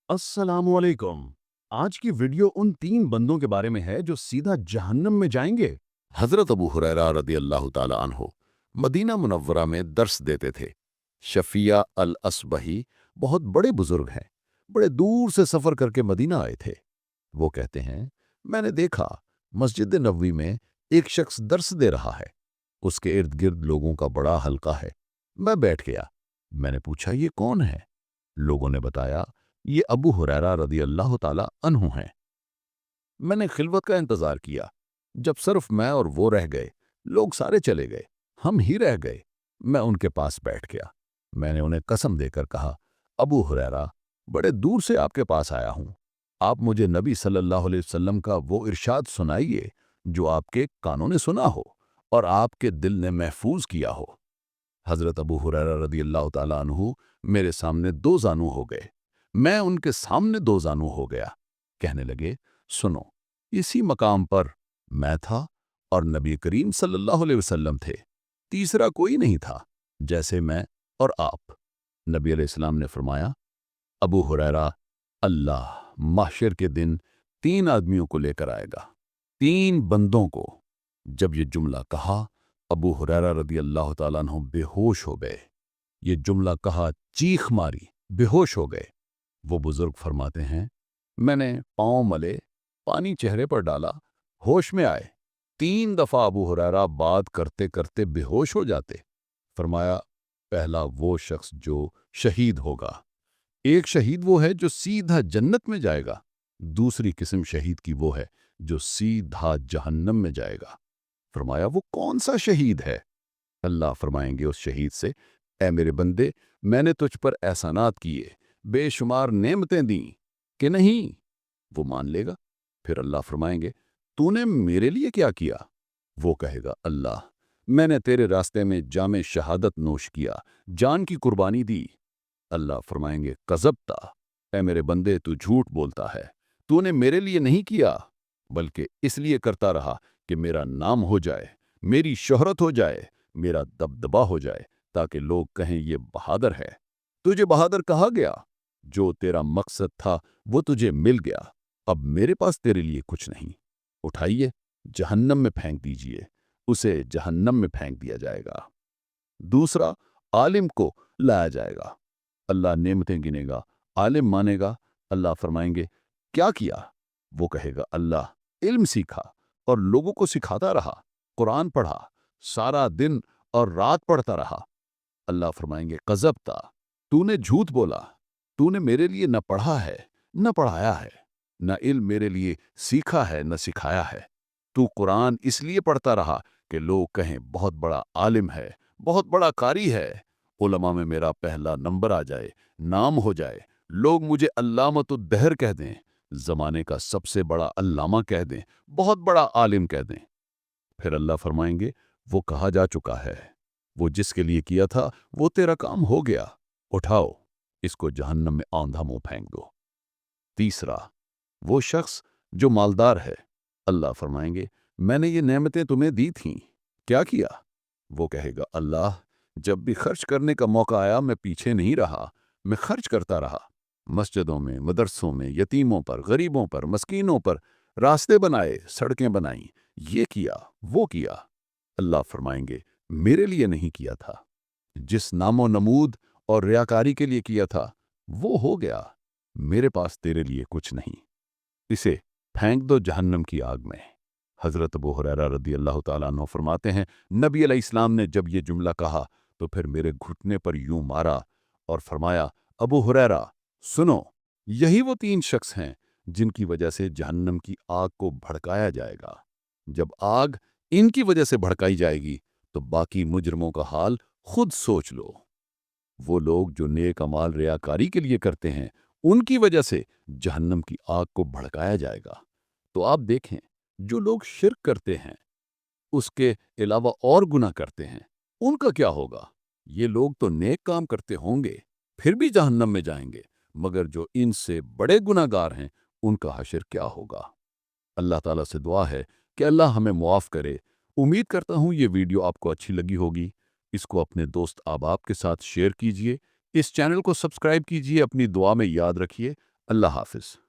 अस्सलाम वालेकुम। आज की वीडियो उन 3 बंदों के बारे में है जो सीधा जहन्नम में जाएंगे। हज़रत अबू हुरैरा रदी अल्लाह ताला अन्हो मदीना मुनव्वरा में दर्स देते थे। शफिया अल असबही बहुत बड़े बुजुर्ग हैं, बड़े दूर से सफ़र करके मदीना आए थे। वो कहते हैं, मैंने देखा मस्जिद नबवी में एक शख्स दर्स दे रहा है। उसके इर्द गिर्द लोगों का बड़ा हल्का है। मैं बैठ गया। मैंने पूछा, ये कौन है? लोगों ने बताया, ये अबू हुरैरा रदी अल्लाह ताला अन्हु हैं। मैंने खिलवत का इंतजार किया। जब सिर्फ मैं और वो रह गए, लोग सारे चले गए, हम ही रह गए। मैं उनके पास बैठ गया। मैंने उन्हें कसम देकर कहा, अबू हुरैरा, बड़े दूर से आपके पास आया हूं। आप मुझे नबी सल्लल्लाहु अलैहि वसल्लम का वो इरशाद सुनाइए जो आपके कानों ने सुना हो और आपके दिल ने महफूज किया हो। हजरत अबू हुरैरा रदी अल्लाह ताला अन्हु मेरे सामने दो जानू हो गए। मैं उनके सामने दो जानू हो गया। कहने लगे, सुनो, इसी मकाम पर मैं था और नबी करीम सल्लल्लाहु अलैहि वसल्लम थे। तीसरा कोई नहीं था, जैसे मैं और आप। नबी अलैहिस्सलाम ने फरमाया, अबू हुरैरा, अल्लाह माशर के दिन 3 आदमियों को लेकर आएगा, 3 बंदों को। जब ये जुमला कहा, अबू हुरैरा रदी अल्लाह ताला अन्हु बेहोश हो गए। ये जुमला कहा, चीख मारी, बेहोश हो गए। वो बुजुर्ग फरमाते हैं, मैंने पांव मले, पानी चेहरे पर डाला, होश में आए। 3 दफा अबू हुरैरा बात करते करते बेहोश हो जाते। फरमाया, पहला वो शख्स जो शहीद होगा। एक शहीद वो है जो सीधा जन्नत में जाएगा। दूसरी किस्म शहीद की वो है जो सीधा जहन्नम में जाएगा। फरमाया, वो कौन सा शहीद है? अल्लाह फरमाएंगे उस शहीद से, ऐ मेरे बंदे, मैंने तुझ पर एहसानात किए, बेशुमार नेमतें दी कि नहीं? वो मान लेगा। फिर अल्लाह फरमाएंगे, तूने मेरे लिए क्या किया? वो कहेगा, अल्लाह, मैंने तेरे रास्ते में जामे शहादत नोश किया, जान की कुर्बानी दी। अल्लाह फरमाएंगे, कज़ब्ता, ऐ मेरे बंदे, तू झूठ बोलता है। तूने मेरे लिए नहीं किया, बल्कि इसलिए करता रहा कि मेरा नाम हो जाए, मेरी शोहरत हो जाए, मेरा दबदबा हो जाए, ताकि लोग कहें ये बहादुर है। तुझे बहादुर कहा गया। जो तेरा मकसद था वो तुझे मिल गया। अब मेरे पास तेरे लिए कुछ नहीं। उठाइए, जहन्नम में फेंक दीजिए। उसे जहन्नम में फेंक दिया जाएगा। दूसरा, आलिम को लाया जाएगा। अल्लाह नेमतें गिनेगा, आलिम मानेगा। अल्लाह फरमाएंगे, क्या किया? वो कहेगा, अल्लाह, इल्म सीखा और लोगों को सिखाता रहा, कुरान पढ़ा, सारा दिन और रात पढ़ता रहा। अल्लाह फरमाएंगे, कज़ब्ता, तूने झूठ बोला। तूने मेरे लिए न पढ़ा है, न पढ़ाया है, न इल्म मेरे लिए सीखा है, न सिखाया है। तू कुरान इसलिए पढ़ता रहा कि लोग कहें बहुत बड़ा आलिम है, बहुत बड़ा कारी है, उलमा में मेरा पहला नंबर आ जाए, नाम हो जाए, लोग मुझे अल्लामतुद्दहर कह दें, जमाने का सबसे बड़ा अल्लामा कह दें, बहुत बड़ा आलिम कह दें। फिर अल्लाह फरमाएंगे, वो कहा जा चुका है, वो जिसके लिए किया था वो तेरा काम हो गया। उठाओ, इसको जहन्नम में औंधा मुंह फेंक दो। तीसरा, वो शख्स जो मालदार है। अल्लाह फरमाएंगे, मैंने ये नेमतें तुम्हें दी थीं, क्या किया? वो कहेगा, अल्लाह, जब भी खर्च करने का मौका आया मैं पीछे नहीं रहा, मैं खर्च करता रहा। मस्जिदों में, मदरसों में, यतीमों पर, गरीबों पर, मस्कीनों पर रास्ते बनाए, सड़कें बनाई, ये किया, वो किया। अल्लाह फरमाएंगे, मेरे लिए नहीं किया था। जिस नामो नमूद और रियाकारी के लिए किया था वो हो गया। मेरे पास तेरे लिए कुछ नहीं। इसे फेंक दो जहन्नम की आग में। हजरत अबू हुरैरा रदी अल्लाह ताला अन्हु फरमाते हैं, नबी अलैहिस्सलाम ने जब ये जुमला कहा तो फिर मेरे घुटने पर यूं मारा और फरमाया, अबू हुरैरा, सुनो, यही वो 3 शख्स हैं जिनकी वजह से जहन्नम की आग को भड़काया जाएगा। जब आग इनकी वजह से भड़काई जाएगी तो बाकी मुजरमों का हाल खुद सोच लो। वो लोग जो नेक अमाल रियाकारी के लिए करते हैं, उनकी वजह से जहन्नम की आग को भड़काया जाएगा। तो आप देखें, जो लोग शिर्क करते हैं, उसके अलावा और गुनाह करते हैं, उनका क्या होगा? ये लोग तो नेक काम करते होंगे, फिर भी जहन्नम में जाएंगे, मगर जो इनसे बड़े गुनाहगार हैं, उनका हश्र क्या होगा? अल्लाह ताला से दुआ है कि अल्लाह हमें मुआफ़ करे। उम्मीद करता हूँ ये वीडियो आपको अच्छी लगी होगी। इसको अपने दोस्त अहबाब के साथ शेयर कीजिए। इस चैनल को सब्सक्राइब कीजिए, अपनी दुआ में याद रखिए। اللہ حافظ.